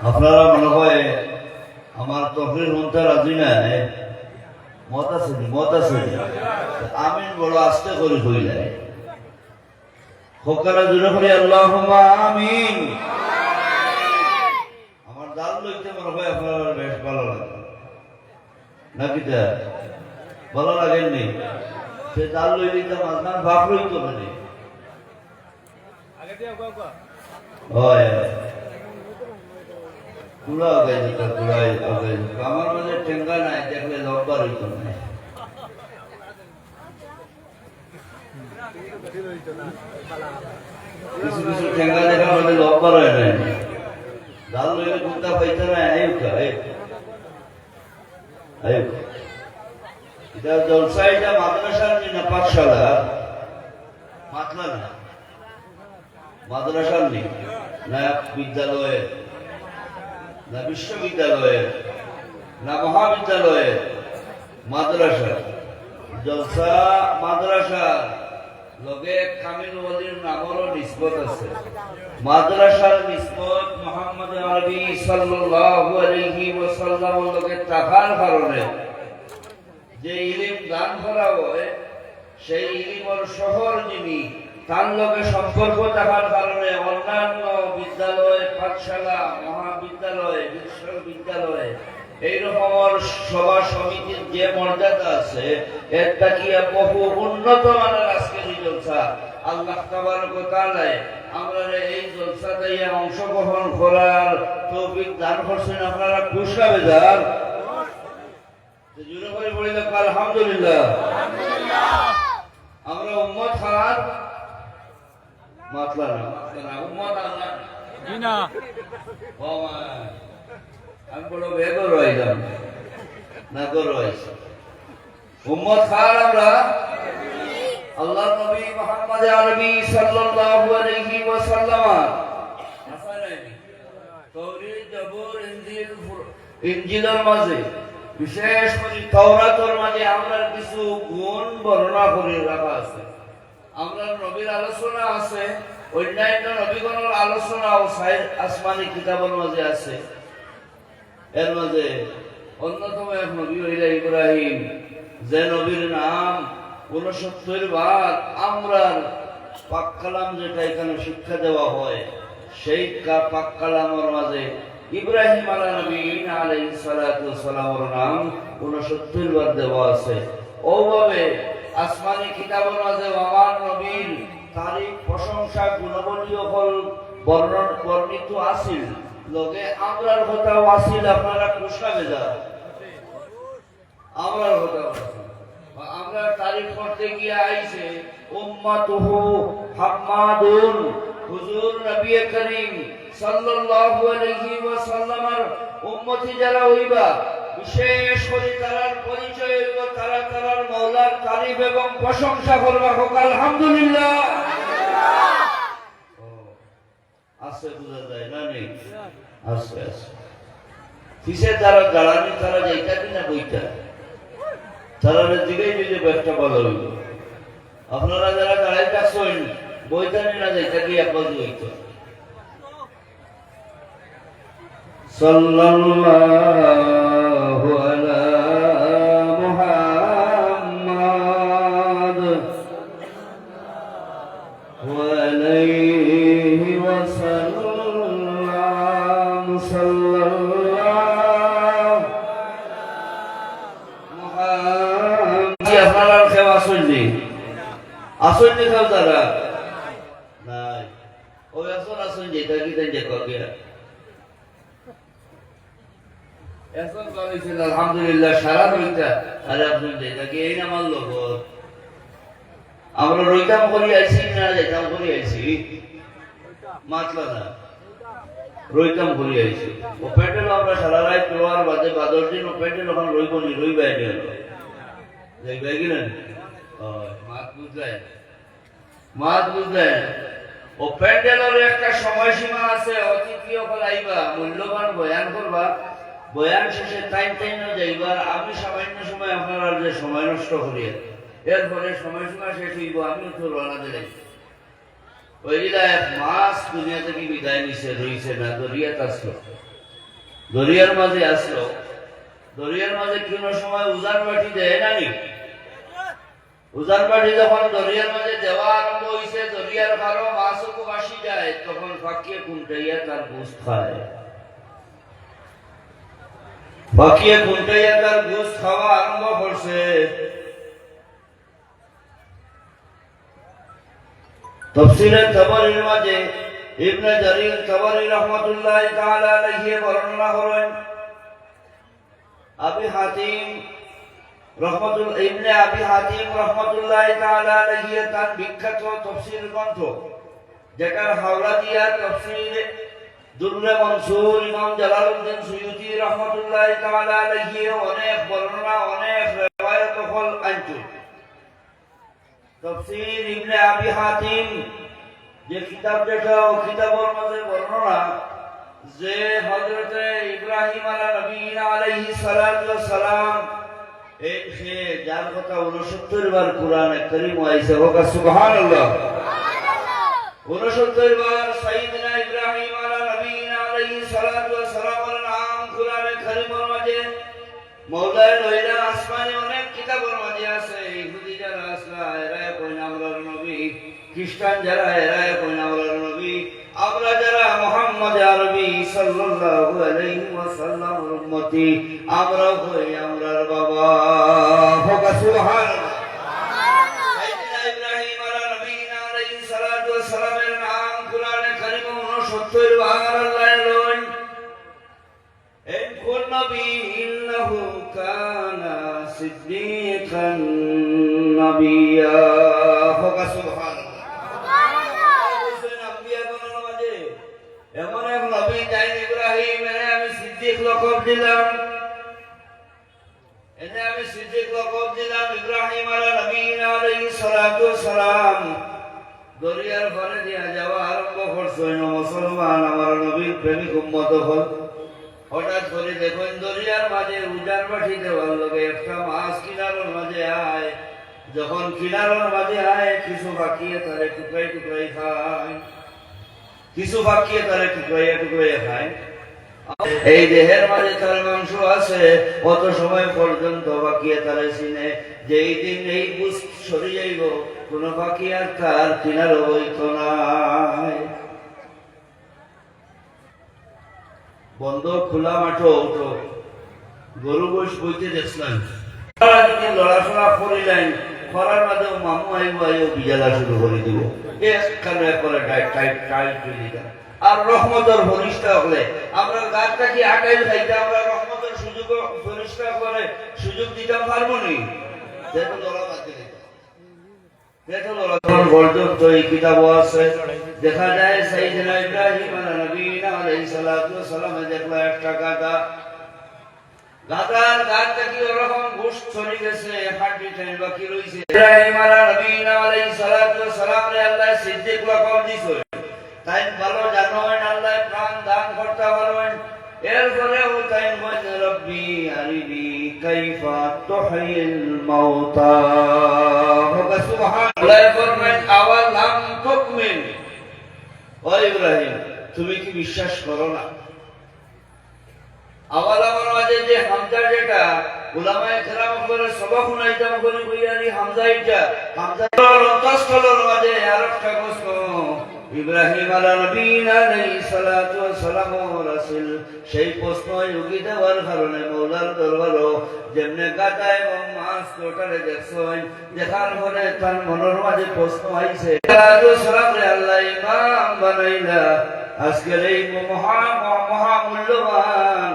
আপনারা মনে হয় আমার তফরির মনটা রাজি নাই, মত আছে আমিন বড় আস্তে করে হইলাই হোকারা জুড়ে করে আল্লাহুম্মা আমিন। আমার দাল লইতে মনে হয় আপনার বেশ ভালো লাগে নাকি? ভালো লাগেননি? সে দাল লই দিতে মাঝখান ভাব লইতো মানে আমার মানে ঠেঙ্গা নাই, দেখলে লম্বা হইত না। কিছু কিছু ঠেঙ্গা দেখা মানে লম্বা রয়ে নাই, ডাল লইলে গুন্তা পাইতে না। এটা জলসা, এটা মাদ্রাসার না পাঠশালা, মাতলা না মাদ্রাসার নেই না বিদ্যালয়ে না বিশ্ববিদ্যালয়ে না মহাবিদ্যালয়ে, মাদ্রাসা। জলসা মাদ্রাসা লগে কামিল ওয়ালির নামেরও নিসবত আছে। মাদ্রাসার নিসবত মুহাম্মদ আরবি সাল্লাল্লাহু আলাইহি ওয়াসাল্লামের লগে থাকার কারণে যে ইলম দান করা হয়, সেই ইলমের শহর যিনি, তার লগে সম্পর্ক থাকার কারণে অন্যান্য বিদ্যালয়, পাঠশালা, মহাবিদ্যালয়, বিশ্ববিদ্যালয় এইরকম সভা সমিতির যে মর্যাদা আছে, এর তাকিয়া বহু উন্নত মানের আজকের এই জলসা। আল্লাহ তাবারক ওয়া তাআলা আমরা এই জলসাতে অংশগ্রহণ করার তৌফিক দান করছেন। আপনারা খুশি বেজার জুড়ে করে বলি আলহামদুলিল্লাহ। আমরা উম্মত খান মাতলা না উম্মত আল্লাহ না। আমি বড় বেগ রইলাম না রয়েছে উম্মত খান আমরা আল্লাহ নবী মুহাম্মদ আরবি সাল্লাল্লাহু আলাইহি ওয়াসাল্লাম তাওরাত, জবুর, ইনজিলের মাঝে, বিশেষ করে তাওরাতের মাঝে আমরা কিছু গুণ বর্ণনা করে রাখা আছে। আমরা নবীর আলোচনা আছে, অন্যান্য নবীগণের আলোচনা ও আসমানি কিতাবের মাঝে আছে। এর মাঝে অন্যতম এক নবী হইলা ইব্রাহিম, যে নবীর নাম ৬৯ বার আমরা পাক কালাম যেটা এখানে শিক্ষা দেওয়া হয়, সেই পাক কালামের মাঝে ইব্রাহিম আলাইহিস সালাতু ওয়াস সালামের নাম ৬৯ বার দেওয়া আছে। ওভাবে আসমানি কিতাবের মাঝে আমার নবীর তারিখ, প্রশংসা, গুণাবলী হল বর্ণিত আছিল, লগে আমরার কথাও আছিল। আপনারা খুশা বেজা আমরার কথাও আছিল। আমরা তারিখ করতে গিয়ে আইছে উম্মাতুহু হাম্মাদুন, হুজুর নবী করিম সাল্লাল্লাহু আলাইহি ওয়াসাল্লামের উম্মতি যারা হইবা, বিশেষ করে তার পরিচয় হইব, তারা তার মাওলার তারিফ এবং প্রশংসা করবা। আলহামদুলিল্লাহ। আছে বুঝা যায় না? নেই আছে আছে কিসে যারা দাঁড়ানি, তারা যাইতা কিনা বইটা, তারা দিকেই যদি ব্যবসা ভালো হইব। আপনারা যারা দাঁড়াই থাকছেন বইটা না যাইতা কি একবার হইত। সাল্লাল্লাহু আলা মুহাম্মাদ ওয়া আলাইহি ওয়াসাল্লাম। সাল্লাল্লাহু মুহাম্মাদ। আপনারা কেউ আসেননি? আসেননি কেউ? তারা নাই। ওই আসেন যেটা কি দেখো গিয়া এখন বলেছিল আলহামদুলিল্লাহ সারা রইতা। আরে আপনি যেটাকে এই নামার লোক আমরা রইতাম করি আইছি না যেতাম করি আইছি, মাতলা না রইতাম করি আইছি। ও পেটেল আমরা সারা রাত তোলার বাদে বাদর দিন ও পেটেল ওখানে রইব নি, রই বাইরে হলো যাইবাই কিনা মাত বুঝলেন, মাত বুঝলেন। ও প্যান্ডেলের একটা সময়সীমা আছে, অতিথি ওখানে আইবা, মূল্যবান বয়ান করবা, বয়ান শেষে টাইম যাইবার। আমি সামান্য সময় আপনারা যে সময় নষ্ট করি, এরপরে সময়সীমা শেষ হইব, আমিও তো রওনা দিলাই। ওইলা এক মাস দুনিয়া থেকে বিদায় নিছে, রইছে না, দরিয়াত আসলো। দরিয়ার মাঝে আসলো, দরিয়ার মাঝে কোনো সময় উজান বাটি দেয় নানি। উজান বাটি যখন দরিয়ার মাঝে দেওয়া আরম্ভ হয়েছে, দরিয়ার কারো মাছও খুব আসি যায়, তখন ফাঁকিয়ে কুন্টাইয়া তার গোস্ত খায়। ফাঁকিয়ে কুন্টাইয়া তার গোস্ত খাওয়া আরম্ভ করছে। তাফসীরে তাবারীর মাঝে ইবনে জারীর তাবারী রাহমাতুল্লাহ তাআলা আলাইহি বর্ণনা করেন, ইবনে আবি হাতিম রহমাতুল্লাহ তাআলা আলাইহি তার বিখ্যাত তাফসীর গ্রন্থ, যেটার হাওলা দিয়া তাফসীর দুররে মনসুর ইমাম জালালউদ্দিন সুয়ুতী রহমাতুল্লাহ তাআলা আলাইহি অনেক বর্ণনা, অনেক riwayat হল আনছু। তাফসীর ইবনে আবি হাতিম যে কিতাব, যেটা ও কিতাবের মধ্যে বর্ণনা যে হযরতে ইব্রাহিম আলাইহিস সালাতু ওয়াস সালাম সে যার কথা 69 বার কোরআনে কারীম আইছে, হোক সুবহানাল্লাহ। 69 বার সাইয়েদনা ইব্রাহিম আলাইহিস সালাতু ওয়াস সালামের নাম কোরআনে কারীমের মাঝে মওলা লইলা আসমানে অনেক কিতাবের মাঝে আছে। ইহুদি যারা আসলা এরা কইনা আমরার নবী, খ্রিস্টান যারা এরা কইনা আমরার নবী, আমরা যারা মুহাম্মদ আরবি সাল্লাল্লাহু আলাইহি ওয়াসাল্লামের উম্মতি, আমরা কই আমরার বাবা, হোক সুবহানাল্লাহ। সাইয়েদনা ইব্রাহিম আলাইহিস সালাতু ওয়াস সালামের নাম কোরআনে কারীমে 69 বার আল্লাহ লইন। إن كل نبي إنه كان صديقا نبيا، হোক সুবহানাল্লাহ। এমন এক নবী যাই ইব্রাহিম, এনে আমি সিদ্দিক লকব দিলাম, এনে আমি সিদ্দিক লকব দিলাম ইব্রাহিম আলাইহিস সালাতু ওয়াস সালাম। দরিয়ার পারে দিয়া যাওয়া আরম্ভ করছে। মুসলমান আমার নবীর প্রেমিক উম্মত হল। হঠাৎ করে দেখুন দরিয়ার মাঝে উজান বাটি দেওয়ার লগে একটা মাছ কিনারের মাঝে আয়। যখন কিনারের মাঝে আয়, কিছু বাকিয়ে তারে টুকরাই টুকরাই খায়, কিছু বাকিয়ে তারে টুকরাইয়া টুকরাইয়া খায়। এই দেহের মাঝে তার মাংস আছে, কত সময় পর্যন্ত বাকিয়ে তারে চিনে। যেই দিন এই বুঝ সরে যাইব, কোন বাকি আর তার কিনার হইত নাই। বন্ধ খোলা মাঠো উঠো, গরু বৈশ বইতে দেখলাম লড়াশোনা করিলেন, করার মাঝে মামু আইব, আইও বিজালা শুরু করে দিব, একখানে করে টাইট দিতাম। আর রহমতের ঘনিষ্ঠা হলে আমরা গাছটা কি আটাইল খাইতে, আমরা রহমতের সুযোগ ঘনিষ্ঠা করে সুযোগ দিতাম পারবো নি? দেখো লড়া বাদ পর্যন্ত এই কিতাব আছে। দেখা যায় সাইয়েদনা ইব্রাহিম আলাইহিস সালাতু ওয়াস সালামে দেখলো একটা গাদা, গাদার গাছটা কি ওরকম ঘুষ ছড়ি গেছে, হাড্ডি টাইম বাকি রইছে। ইব্রাহিম আলাইহিস সালাতু ওয়াস সালামে আল্লাহ সিদ্দিক লকব দিছে। তাই ভালো জানেন আল্লাহ প্রাণ দান করতে পারবেন। এরপরেও তাই বলেন রব্বি আরিনি কাইফা তুহিল মাউতা, হোক সুবহানাল্লাহ। ফরমান আওয়ালাম তুমিন, ও ইব্রাহিম তুমি কি বিশ্বাস করো না? আওয়ালামের মাঝে যে হামজা, যেটা উলামায়ে কেরাম করে সবাক শুনাইতাম করে কইয়ারি হামজা, এটা হামজার অন্তঃস্থলের মাঝে আরেকটা প্রশ্ন। ইব্রাহিম আলাইহিস সালাতু ওয়াস সালাম রাসূল সেই প্রশ্ন যোগী দেওয়ার কারণে মওলার দরবারও যেমনে গাদায় এবং মাছ কোটারে দেখছেন, দেখার পরে তার মনের মাঝে প্রশ্ন আইছে। সালাম রে আল্লাহ ইমাম বানাইলা, আজকের এই মহামূল্যবান